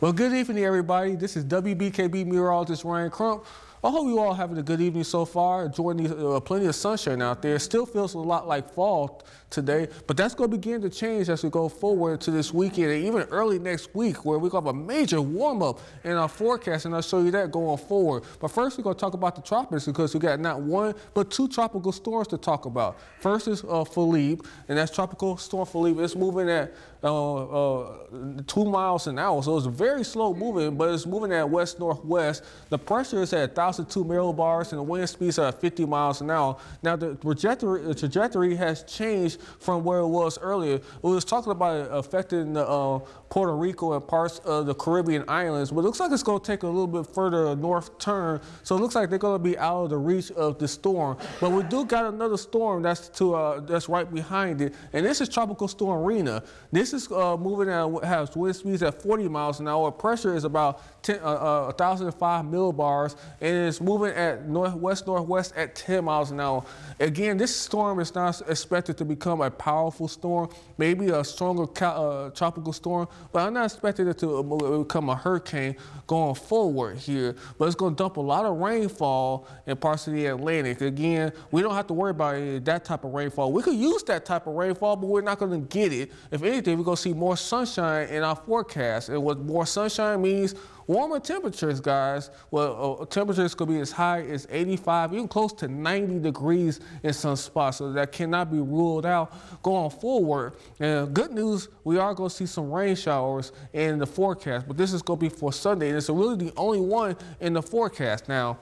Well, good evening, everybody. This is WBKB Meteorologist Ryan Crump. I hope you all having a good evening so far, enjoying plenty of sunshine out there. Still feels a lot like fall today, but that's going to begin to change as we go forward to this weekend and even early next week, where we're going to have a major warm-up in our forecast, and I'll show you that going forward. But first, we're going to talk about the tropics, because we got not one, but two tropical storms to talk about. First is Philippe, and that's Tropical Storm Philippe. It's moving at 2 miles an hour, so it's very slow moving, but it's moving at west-northwest. The pressure is at 1,002 millibars, and the wind speeds are at 50 miles an hour. Now, the trajectory has changed from where it was earlier. We was talking about it affecting Puerto Rico and parts of the Caribbean islands, but it looks like it's going to take a little bit further north turn, so it looks like they're going to be out of the reach of the storm. But we do got another storm that's right behind it, and this is Tropical Storm Rena. This is moving at, has wind speeds at 40 miles an hour. Pressure is about 1,005 millibars, and it's moving at northwest at 10 miles an hour. Again, this storm is not expected to become a powerful storm, maybe a stronger tropical storm, but I'm not expecting it to become a hurricane going forward here. But it's going to dump a lot of rainfall in parts of the Atlantic. Again, we don't have to worry about that type of rainfall. We could use that type of rainfall, but we're not going to get it. If anything, we're going to see more sunshine in our forecast. And what more sunshine means, warmer temperatures, guys. Well, temperatures could be as high as 85, even close to 90 degrees in some spots, so that cannot be ruled out going forward. And good news, we are going to see some rain showers in the forecast, but this is going to be for Sunday, and it's really the only one in the forecast. Now,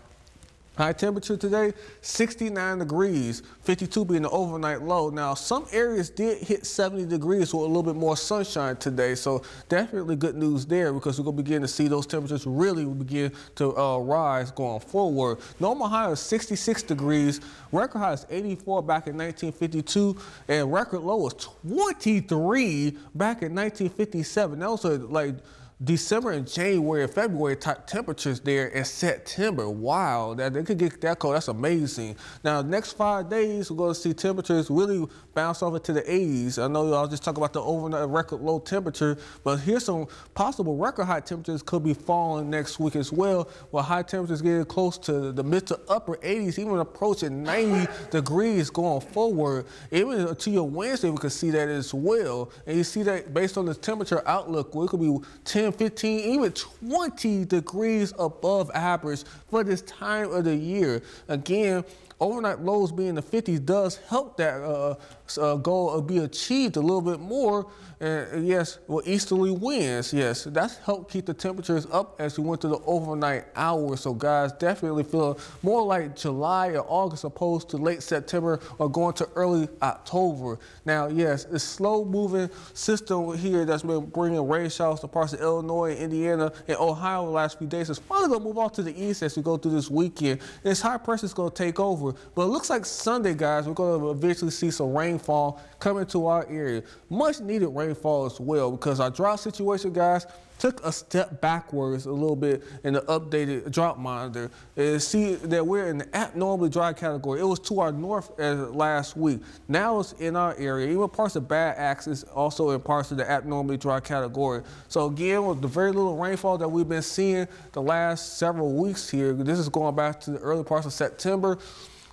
high temperature today, 69 degrees, 52 being the overnight low. Now, some areas did hit 70 degrees with a little bit more sunshine today, so definitely good news there, because we're going to begin to see those temperatures really begin to rise going forward. Normal high is 66 degrees, record high is 84 back in 1952, and record low was 23 back in 1957. That was like December and January and February type temperatures there in September. Wow, that they could get that cold. That's amazing. Now, next 5 days, we're going to see temperatures really bounce over to the 80s. I know y'all just talk about the overnight record low temperature, but here's some possible record high temperatures could be falling next week as well, while high temperatures getting close to the mid to upper 80s, even approaching 90 degrees going forward. Even to your Wednesday, we could see that as well. And you see that based on the temperature outlook, where it could be 10, 15, even 20 degrees above average for this time of the year. Again, overnight lows being in the 50s does help that goal be achieved a little bit more. And yes, well, easterly winds, yes, that's helped keep the temperatures up as we went to the overnight hours. So guys, definitely feel more like July or August opposed to late September or going to early October. Now, yes, the slow moving system here that's been bringing rain showers to parts of Illinois, Indiana, and Ohio the last few days is finally going to move off to the east as we go through this weekend. This high pressure is going to take over. But it looks like Sunday, guys, we're going to eventually see some rainfall coming to our area. Much needed rainfall as well, because our drought situation, guys, took a step backwards a little bit in the updated drought monitor. And see that we're in the abnormally dry category. It was to our north last week. Now it's in our area. Even parts of bad axis also in parts of the abnormally dry category. So again, with the very little rainfall that we've been seeing the last several weeks here, this is going back to the early parts of September.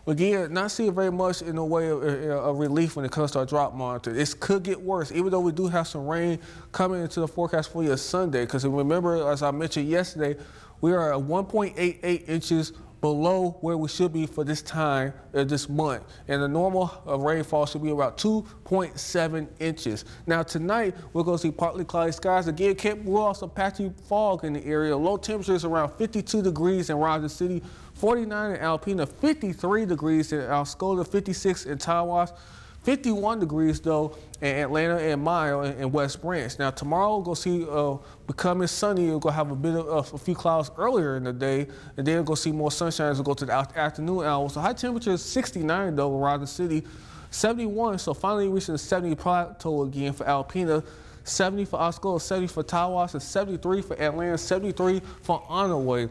Again, not seeing very much in the way of relief when it comes to our drought monitor. This could get worse, even though we do have some rain coming into the forecast for you Sunday. Because remember, as I mentioned yesterday, we are at 1.88 inches below where we should be for this time this month, and the normal rainfall should be about 2.7 inches. Now tonight we're going to see partly cloudy skies. Again, can't rule out some patchy fog in the area. Low temperatures around 52 degrees in Roger City, 49 in Alpena, 53 degrees in Alscola, 56 in Tawas, 51 degrees though in Atlanta and Mile in West Branch. Now tomorrow we're going to see becoming sunny. We're going to have a bit of a few clouds earlier in the day, and then we're going to see more sunshine as we go to the afternoon hours. So high temperature is 69 though around the city, 71. So finally reaching the 70 plateau again for Alpena. 70 for Osceola, 70 for Tawas, and 73 for Atlanta, 73 for Onaway.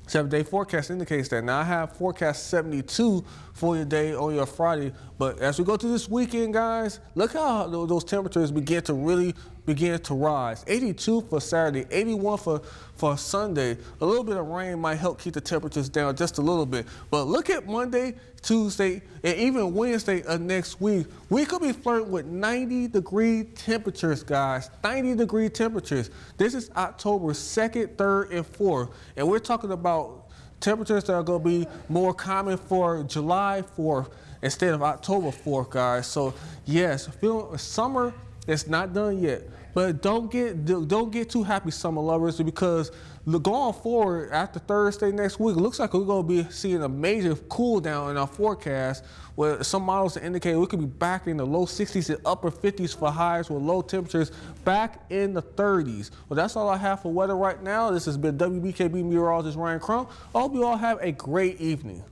7-day forecast indicates that. Now I have forecast 72 for your day on your Friday, but as we go through this weekend, guys, look how those temperatures begin to really begin to rise. 82 for Saturday, 81 for Sunday. A little bit of rain might help keep the temperatures down just a little bit. But look at Monday, Tuesday, and even Wednesday of next week. We could be flirting with 90-degree temperatures, guys. 90-degree temperatures. This is October 2nd, 3rd, and 4th. And we're talking about temperatures that are going to be more common for July 4th instead of October 4th, guys. So, yes, summer is not done yet. But don't get too happy, summer lovers, because going forward after Thursday next week, it looks like we're going to be seeing a major cool down in our forecast, where some models indicate we could be back in the low 60s and upper 50s for highs, with low temperatures back in the 30s. Well, that's all I have for weather right now. This has been WBKB meteorologist Ryan Crump. I hope you all have a great evening.